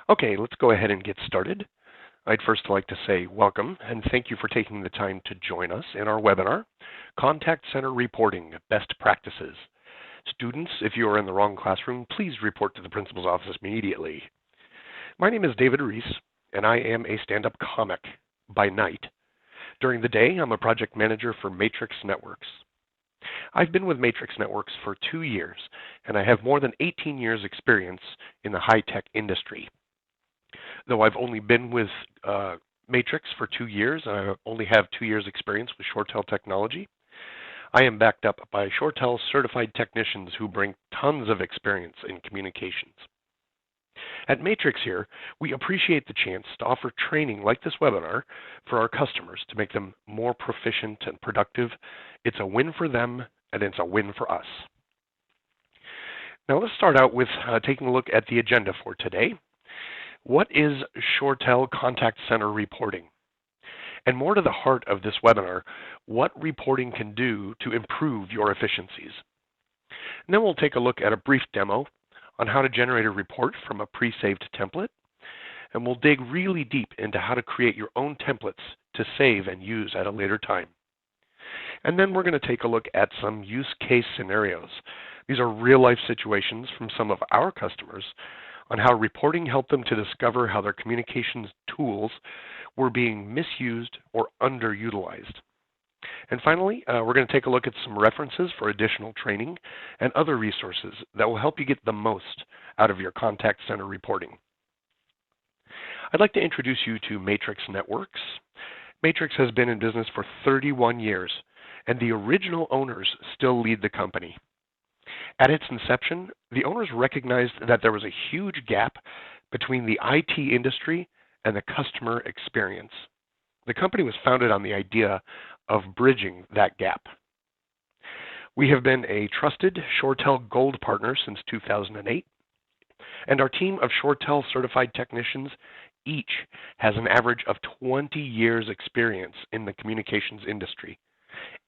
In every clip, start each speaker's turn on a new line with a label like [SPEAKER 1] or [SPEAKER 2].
[SPEAKER 1] Okay, let's go ahead and get started. I'd first like to say welcome and thank you for taking the time to join us in our webinar, Contact Center Reporting Best Practices. Students, if you are in the wrong classroom, please report to the principal's office immediately. My name is David Reese, and I am a stand-up comic by night. During the day, I'm a project manager for Matrix Networks. I've been with Matrix Networks for 2 years, and I have more than 18 years experience in the high-tech industry. Though I've only been with Matrix for 2 years, and I only have 2 years experience with ShoreTel technology, I am backed up by ShoreTel certified technicians who bring tons of experience in communications. At Matrix here, we appreciate the chance to offer training like this webinar for our customers to make them more proficient and productive. It's a win for them, and it's a win for us. Now let's start out with taking a look at the agenda for today. What is ShoreTel Contact Center Reporting? And more to the heart of this webinar, what reporting can do to improve your efficiencies. And then we'll take a look at a brief demo on how to generate a report from a pre-saved template, and we'll dig really deep into how to create your own templates to save and use at a later time. And then we're going to take a look at some use case scenarios. These are real-life situations from some of our customers on how reporting helped them to discover how their communications tools were being misused or underutilized. And finally, we're going to take a look at some references for additional training and other resources that will help you get the most out of your contact center reporting. I'd like to introduce you to Matrix Networks. Matrix has been in business for 31 years, and the original owners still lead the company. At its inception, the owners recognized that there was a huge gap between the IT industry and the customer experience. The company was founded on the idea of bridging that gap. We have been a trusted ShoreTel Gold partner since 2008, and our team of ShoreTel certified technicians each has an average of 20 years experience in the communications industry,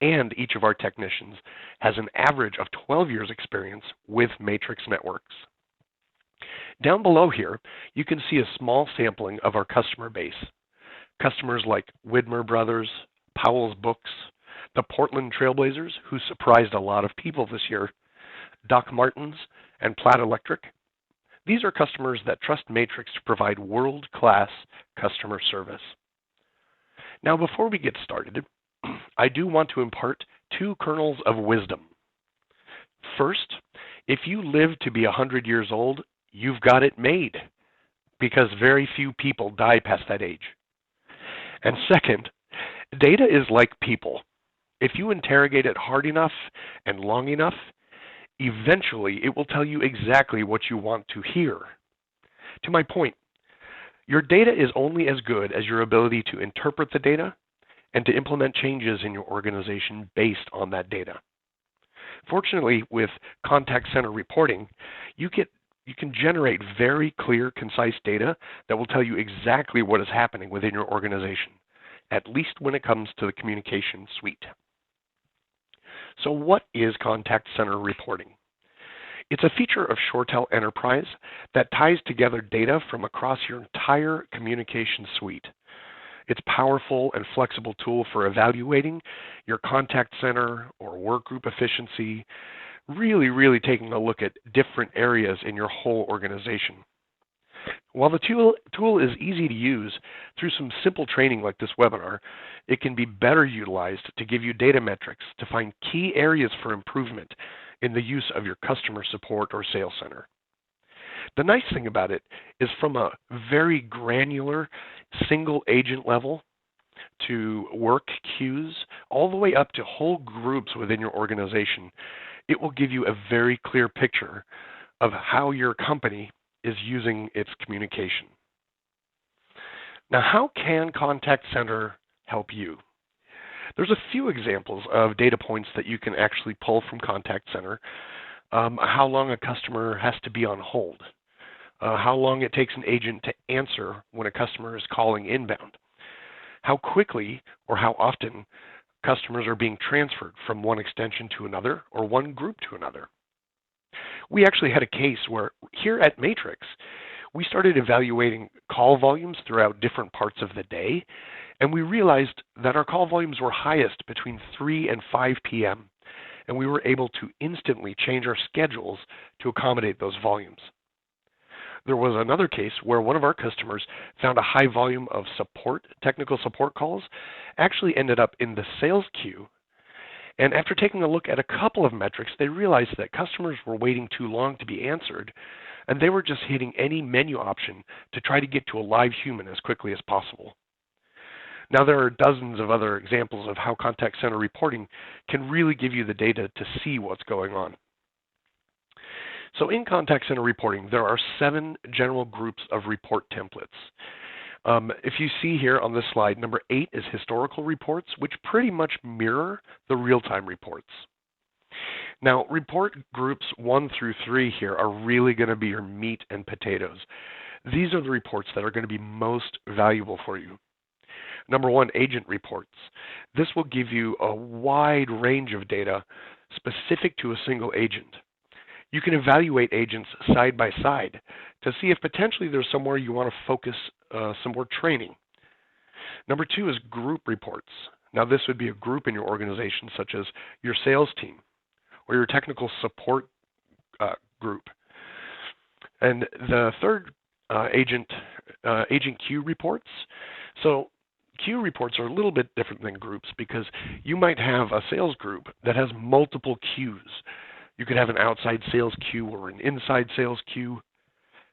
[SPEAKER 1] and each of our technicians has an average of 12 years experience with Matrix Networks. Down below here, you can see a small sampling of our customer base. Customers like Widmer Brothers, Powell's Books, the Portland Trailblazers, who surprised a lot of people this year, Doc Martens, and Platt Electric. These are customers that trust Matrix to provide world-class customer service. Now, before we get started, I do want to impart 2 kernels of wisdom. First, if you live to be 100 years old, you've got it made, because very few people die past that age. And second, data is like people. If you interrogate it hard enough and long enough, eventually it will tell you exactly what you want to hear. To my point, your data is only as good as your ability to interpret the data and to implement changes in your organization based on that data. Fortunately, with contact center reporting, you can generate very clear, concise data that will tell you exactly what is happening within your organization, at least when it comes to the communication suite. So what is contact center reporting? It's a feature of ShoreTel Enterprise that ties together data from across your entire communication suite. It's a powerful and flexible tool for evaluating your contact center or work group efficiency, really taking a look at different areas in your whole organization. While the tool is easy to use, through some simple training like this webinar, it can be better utilized to give you data metrics to find key areas for improvement in the use of your customer support or sales center. The nice thing about it is from a very granular single agent level to work queues, all the way up to whole groups within your organization, it will give you a very clear picture of how your company is using its communication. Now, how can Contact Center help you? There's a few examples of data points that you can actually pull from Contact Center. How long a customer has to be on hold, how long it takes an agent to answer when a customer is calling inbound, how quickly or how often customers are being transferred from one extension to another or one group to another. We actually had a case where here at Matrix, we started evaluating call volumes throughout different parts of the day, and we realized that our call volumes were highest between 3 and 5 p.m., and we were able to instantly change our schedules to accommodate those volumes. There was another case where one of our customers found a high volume of technical support calls actually ended up in the sales queue. And after taking a look at a couple of metrics, they realized that customers were waiting too long to be answered, and they were just hitting any menu option to try to get to a live human as quickly as possible. Now, there are dozens of other examples of how contact center reporting can really give you the data to see what's going on. So in contact center reporting, there are 7 general groups of report templates. If you see here on this slide, number 8 is historical reports, which pretty much mirror the real-time reports. Now, report groups 1 through 3 here are really going to be your meat and potatoes. These are the reports that are going to be most valuable for you. Number 1, agent reports. This will give you a wide range of data specific to a single agent. You can evaluate agents side by side to see if potentially there's somewhere you want to focus some more training. Number 2 is group reports. Now, this would be a group in your organization, such as your sales team or your technical support group. And the third agent queue reports. So queue reports are a little bit different than groups because you might have a sales group that has multiple queues. You could have an outside sales queue or an inside sales queue.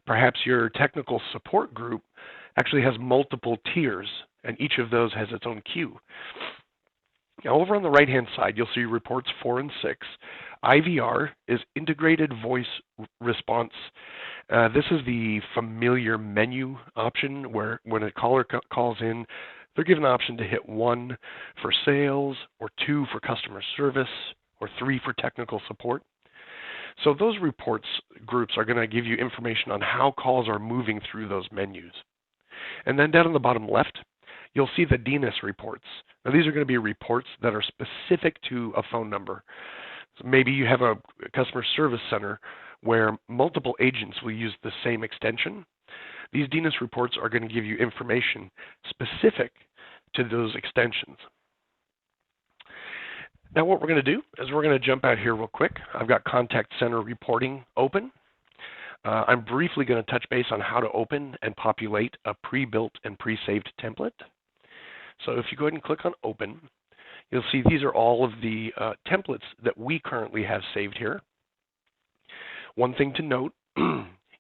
[SPEAKER 1] Perhaps your technical support group actually has multiple tiers, and each of those has its own queue. Now, over on the right-hand side, you'll see reports 4 and 6. IVR is integrated voice response. This is the familiar menu option where when a caller calls in, they're given the option to hit 1 for sales, or 2 for customer service, or 3 for technical support. So those reports groups are going to give you information on how calls are moving through those menus. And then down on the bottom left, you'll see the DNS reports. Now, these are going to be reports that are specific to a phone number. So maybe you have a customer service center where multiple agents will use the same extension. These DNS reports are going to give you information specific to those extensions. Now, what we're going to do is we're going to jump out here real quick. I've got Contact Center Reporting open. I'm briefly going to touch base on how to open and populate a pre-built and pre-saved template. So if you go ahead and click on Open, you'll see these are all of the templates that we currently have saved here. One thing to note,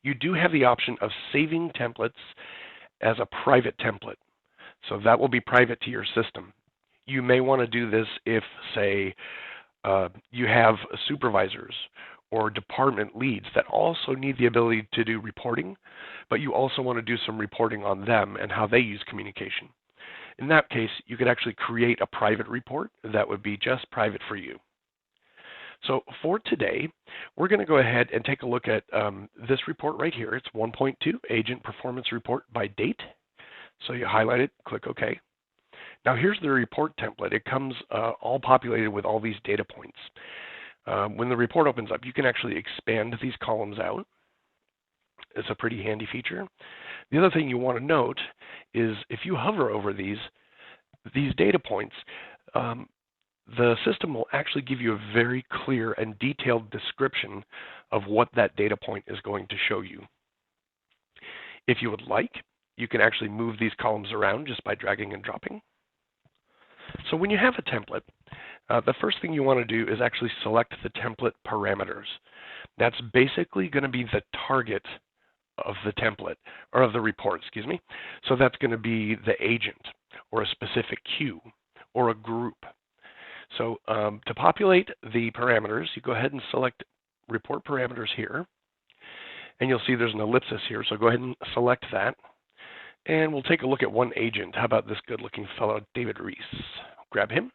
[SPEAKER 1] you do have the option of saving templates as a private template. So that will be private to your system. You may want to do this if, say, you have supervisors or department leads that also need the ability to do reporting, but you also want to do some reporting on them and how they use communication. In that case, you could actually create a private report that would be just private for you. So for today, we're going to go ahead and take a look at this report right here. It's 1.2, Agent Performance Report by Date. So you highlight it, click OK. Now here's the report template. It comes all populated with all these data points. When the report opens up, you can actually expand these columns out. It's a pretty handy feature. The other thing you want to note is if you hover over these data points, the system will actually give you a very clear and detailed description of what that data point is going to show you. If you would like, you can actually move these columns around just by dragging and dropping. So when you have a template, the first thing you want to do is actually select the template parameters. That's basically going to be the target of the template, or of the report, excuse me. So that's going to be the agent, or a specific queue, or a group. So to populate the parameters, you go ahead and select Report Parameters here. And you'll see there's an ellipsis here, so go ahead and select that. And we'll take a look at one agent. How about this good-looking fellow, David Reese? Grab him,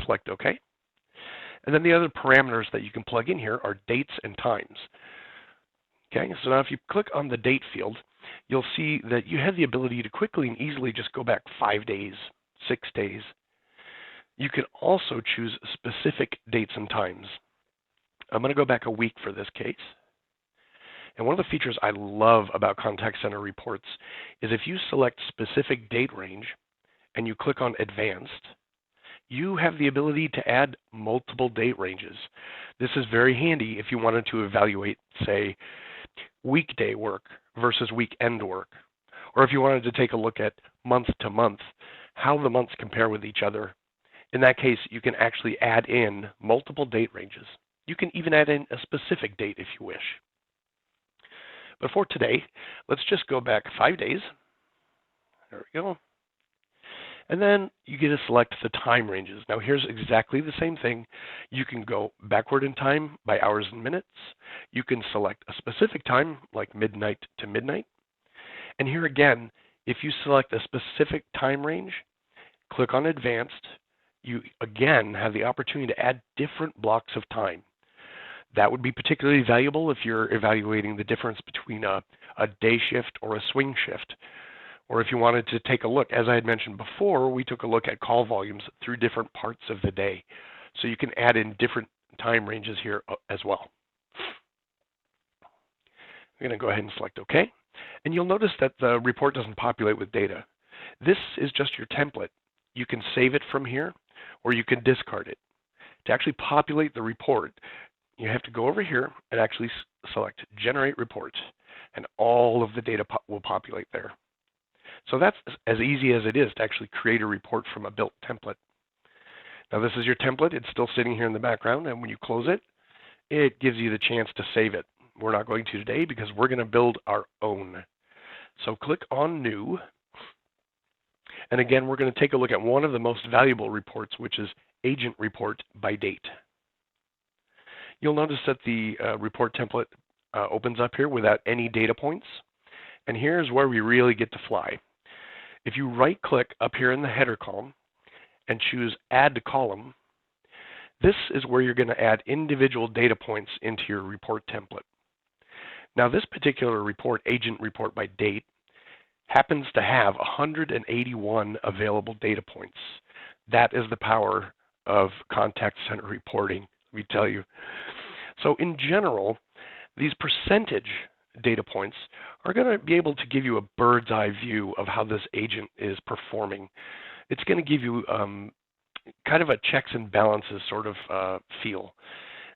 [SPEAKER 1] select OK. And then the other parameters that you can plug in here are dates and times. Okay, so now if you click on the date field, you'll see that you have the ability to quickly and easily just go back 5 days, 6 days. You can also choose specific dates and times. I'm going to go back a week for this case. And one of the features I love about contact center reports is if you select specific date range and you click on advanced, you have the ability to add multiple date ranges. This is very handy if you wanted to evaluate, say, weekday work versus weekend work, or if you wanted to take a look at month to month, how the months compare with each other. In that case, you can actually add in multiple date ranges. You can even add in a specific date if you wish. But for today, let's just go back 5 days. There we go. And then you get to select the time ranges. Now here's exactly the same thing. You can go backward in time by hours and minutes. You can select a specific time, like midnight to midnight. And here again, if you select a specific time range, click on advanced, you again have the opportunity to add different blocks of time. That would be particularly valuable if you're evaluating the difference between a day shift or a swing shift. Or if you wanted to take a look, as I had mentioned before, we took a look at call volumes through different parts of the day. So you can add in different time ranges here as well. I'm going to go ahead and select OK. And you'll notice that the report doesn't populate with data. This is just your template. You can save it from here, or you can discard it. To actually populate the report, you have to go over here and actually select Generate Report, and all of the data will populate there. So that's as easy as it is to actually create a report from a built template. Now this is your template. It's still sitting here in the background, and when you close it, it gives you the chance to save it. We're not going to today because we're going to build our own. So click on New. And again, we're going to take a look at one of the most valuable reports, which is Agent Report by Date. You'll notice that the report template opens up here without any data points. And here's where we really get to fly. If you right-click up here in the header column and choose Add to Column, this is where you're going to add individual data points into your report template. Now this particular report, Agent Report by Date, happens to have 181 available data points. That is the power of contact center reporting, let me tell you. So in general, these percentage data points are going to be able to give you a bird's eye view of how this agent is performing. It's going to give you kind of a checks and balances sort of feel.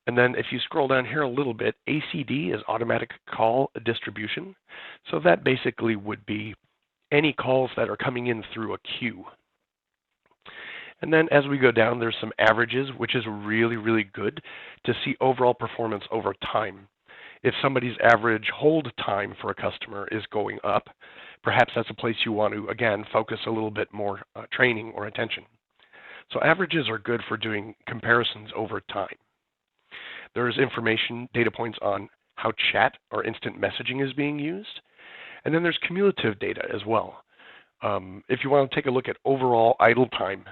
[SPEAKER 1] And then if you scroll down here a little bit, ACD is automatic call distribution. So that basically would be any calls that are coming in through a queue. And then as we go down, there's some averages, which is really, really good to see overall performance over time. If somebody's average hold time for a customer is going up, perhaps that's a place you want to, again, focus a little bit more training or attention. So averages are good for doing comparisons over time. There's information, data points on how chat or instant messaging is being used. And then there's cumulative data as well. If you want to take a look at overall idle time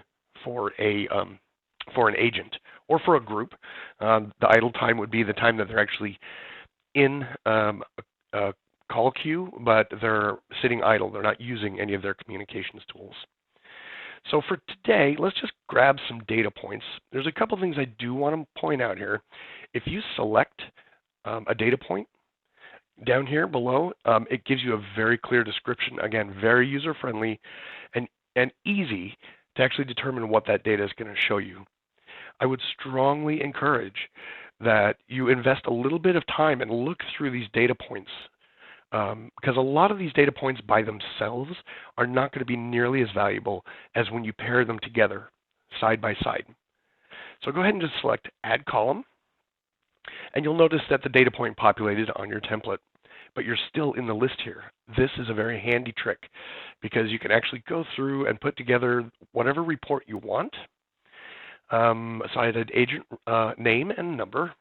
[SPEAKER 1] for an agent or for a group, the idle time would be the time that they're actually in a call queue, but they're sitting idle. They're not using any of their communications tools. So for today, let's just grab some data points. There's a couple things I do want to point out here. If you select a data point down here below, it gives you a very clear description. Again, very user-friendly and easy to actually determine what that data is going to show you. I would strongly encourage that you invest a little bit of time and look through these data points, because a lot of these data points by themselves are not going to be nearly as valuable as when you pair them together side by side. So go ahead and just select Add Column, and you'll notice that the data point populated on your template, but you're still in the list here. This is a very handy trick because you can actually go through and put together whatever report you want. So I did agent name and number,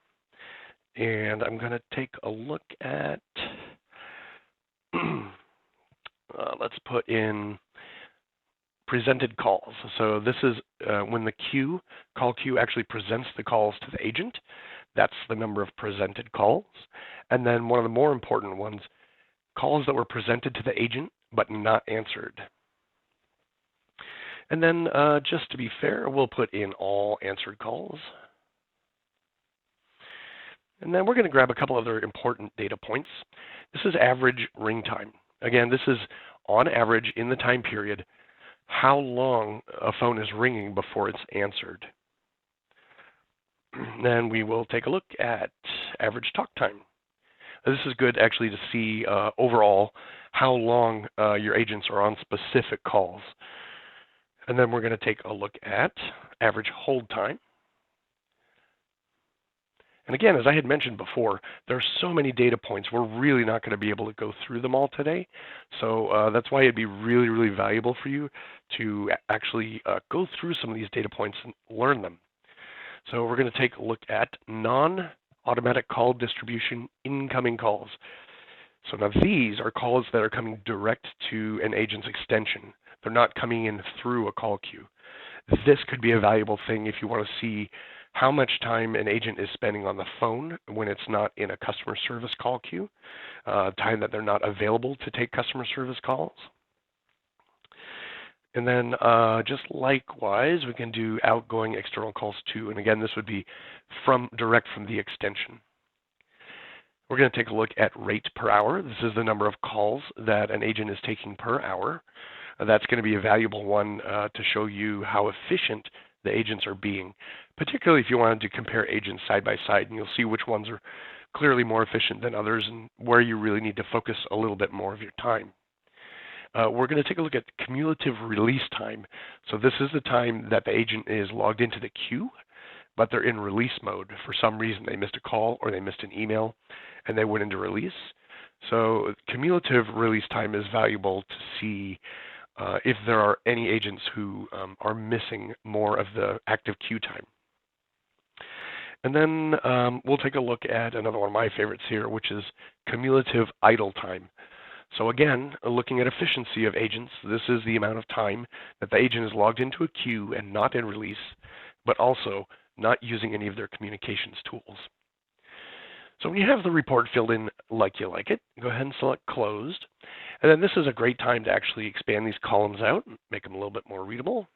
[SPEAKER 1] and I'm going to take a look at, let's put in presented calls. So this is when the call queue actually presents the calls to the agent. That's the number of presented calls. And then one of the more important ones, calls that were presented to the agent but not answered. And then just to be fair, we'll put in all answered calls. And then we're going to grab a couple other important data points. This is average ring time. Again, this is on average in the time period, how long a phone is ringing before it's answered. Then we will take a look at average talk time. This is good actually to see overall how long your agents are on specific calls. And then we're going to take a look at average hold time. And again, as I had mentioned before, there are so many data points, we're really not going to be able to go through them all today. So that's why it'd be really, really valuable for you to actually go through some of these data points and learn them. So we're going to take a look at non-automatic call distribution incoming calls. So now these are calls that are coming direct to an agent's extension. They're not coming in through a call queue. This could be a valuable thing if you want to see how much time an agent is spending on the phone when it's not in a customer service call queue, time that they're not available to take customer service calls. And then just likewise, we can do outgoing external calls too. And again, this would be direct from the extension. We're going to take a look at rate per hour. This is the number of calls that an agent is taking per hour. That's going to be a valuable one to show you how efficient the agents are being, particularly if you wanted to compare agents side by side, and you'll see which ones are clearly more efficient than others and where you really need to focus a little bit more of your time. We're going to take a look at cumulative release time. So this is the time that the agent is logged into the queue, but they're in release mode. For some reason, they missed a call or they missed an email, and they went into release. So cumulative release time is valuable to see if there are any agents who are missing more of the active queue time. And then we'll take a look at another one of my favorites here, which is cumulative idle time. So again, looking at efficiency of agents, this is the amount of time that the agent is logged into a queue and not in release, but also not using any of their communications tools. So when you have the report filled in like you like it, go ahead and select Closed. And then this is a great time to actually expand these columns out and make them a little bit more readable.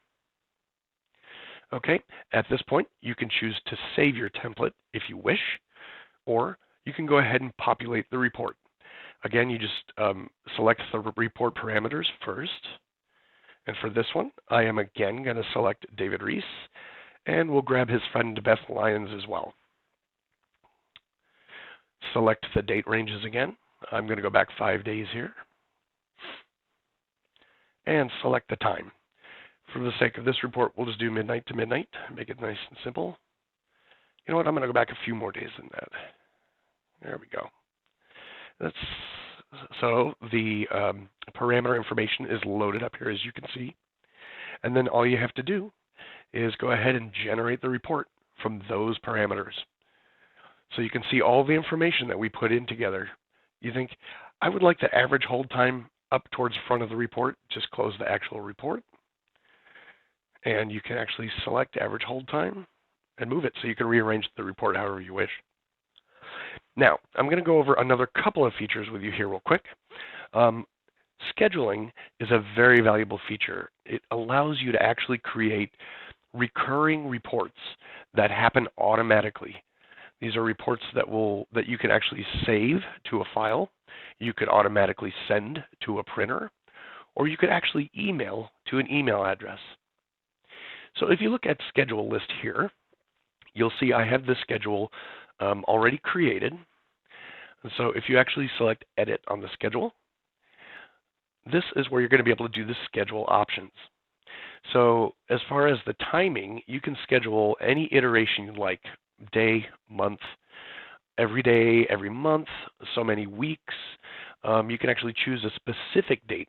[SPEAKER 1] Okay, at this point, you can choose to save your template if you wish, or you can go ahead and populate the report. Again, you just select the report parameters first. And for this one, I am again going to select David Reese, and we'll grab his friend Beth Lyons as well. Select the date ranges again. I'm going to go back 5 days here. And select the time. For the sake of this report, we'll just do midnight to midnight, make it nice and simple. You know what, I'm going to go back a few more days than that. There we go. So the parameter information is loaded up here, as you can see. And then all you have to do is go ahead and generate the report from those parameters. So you can see all the information that we put in together. You think, I would like the average hold time up towards front of the report, just close the actual report. And you can actually select average hold time and move it so you can rearrange the report however you wish. Now, I'm going to go over another couple of features with you here real quick. Scheduling is a very valuable feature. It allows you to actually create recurring reports that happen automatically. These are reports that you can actually save to a file. You could automatically send to a printer, or you could actually email to an email address. So if you look at schedule list here, you'll see I have this schedule already created. And so if you actually select edit on the schedule, this is where you're going to be able to do the schedule options. So as far as the timing, you can schedule any iteration you like, day, month, every day, every month, so many weeks. You can actually choose a specific date.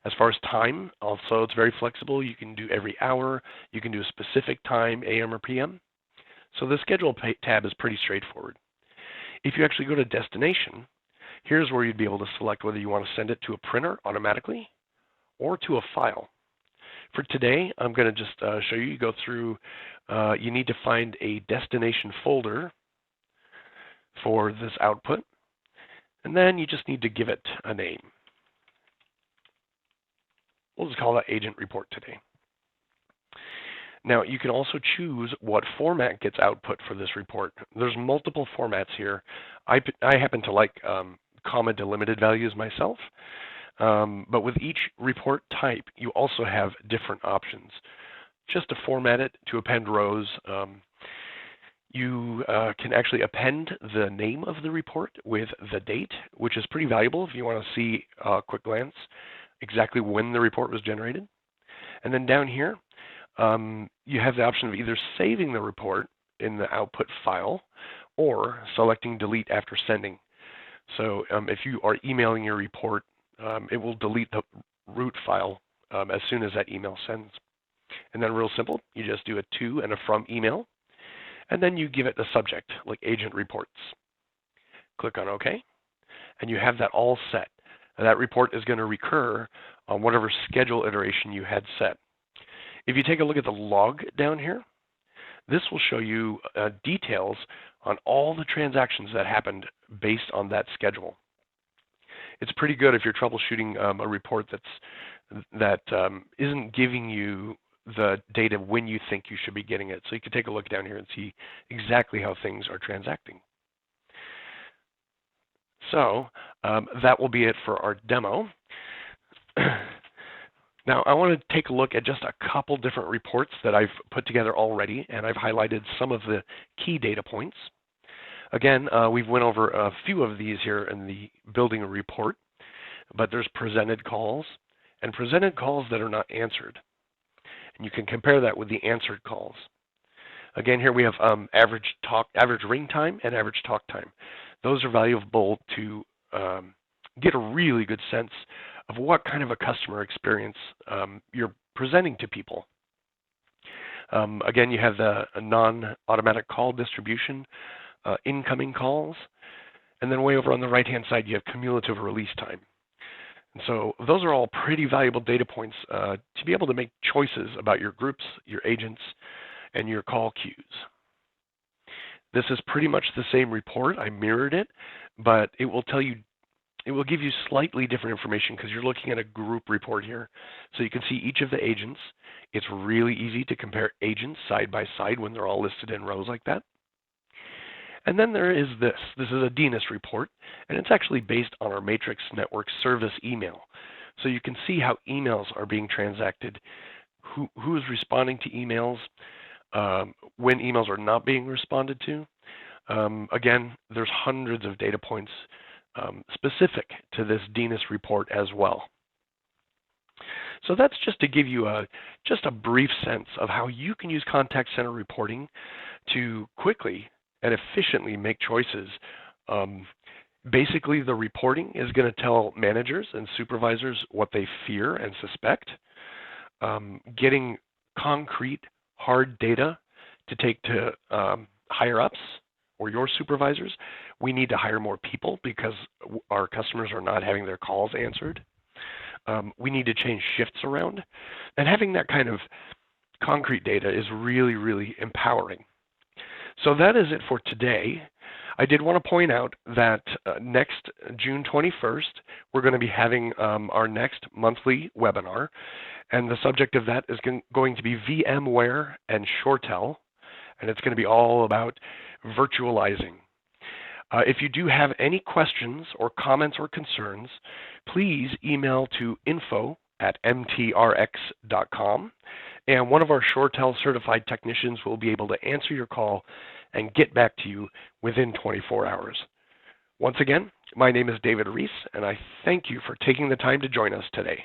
[SPEAKER 1] As far as time, also it's very flexible. You can do every hour. You can do a specific time, AM or PM. So the schedule tab is pretty straightforward. If you actually go to destination, here's where you'd be able to select whether you want to send it to a printer automatically or to a file. For today, I'm going to just show you go through, you need to find a destination folder for this output, and then you just need to give it a name. We'll just call that agent report today. Now, you can also choose what format gets output for this report. There's multiple formats here. I happen to like comma delimited values myself, but with each report type, you also have different options. Just to format it, to append rows, you can actually append the name of the report with the date, which is pretty valuable if you want to see a quick glance exactly when the report was generated. And then down here, you have the option of either saving the report in the output file or selecting delete after sending. So if you are emailing your report, it will delete the root file as soon as that email sends. And then real simple, you just do a to and a from email, and then you give it the subject, like agent reports. Click on OK, and you have that all set. And that report is going to recur on whatever schedule iteration you had set. If you take a look at the log down here, this will show you details on all the transactions that happened based on that schedule. It's pretty good if you're troubleshooting a report that isn't giving you the data when you think you should be getting it. So you can take a look down here and see exactly how things are transacting. So that will be it for our demo. Now I want to take a look at just a couple different reports that I've put together already, and I've highlighted some of the key data points. Again, we've went over a few of these here in the building a report, but there's presented calls and presented calls that are not answered. And you can compare that with the answered calls. Again, here we have average ring time and average talk time. Those are valuable to get a really good sense of what kind of a customer experience you're presenting to people. Again, you have the non-automatic call distribution, incoming calls, and then way over on the right-hand side, you have cumulative release time. And so those are all pretty valuable data points to be able to make choices about your groups, your agents, and your call queues. This is pretty much the same report. I mirrored it, but it will tell you, it will give you slightly different information because you're looking at a group report here. So you can see each of the agents. It's really easy to compare agents side by side when they're all listed in rows like that. And then there is this. This is a DNIS report, and it's actually based on our Matrix Network service email. So you can see how emails are being transacted, who is responding to emails, when emails are not being responded to. Again, there's hundreds of data points specific to this DNIS report as well. So that's just to give you just a brief sense of how you can use contact center reporting to quickly and efficiently make choices. Basically, the reporting is going to tell managers and supervisors what they fear and suspect. Getting concrete, hard data to take to higher ups or your supervisors. We need to hire more people because our customers are not having their calls answered. We need to change shifts around. And having that kind of concrete data is really, really empowering. So that is it for today. I did want to point out that next June 21st, we're going to be having our next monthly webinar. And the subject of that is going to be VMware and ShoreTel. And it's going to be all about virtualizing. If you do have any questions or comments or concerns, please email to info@mtrx.com. And one of our ShoreTel certified technicians will be able to answer your call and get back to you within 24 hours. Once again, my name is David Reese, and I thank you for taking the time to join us today.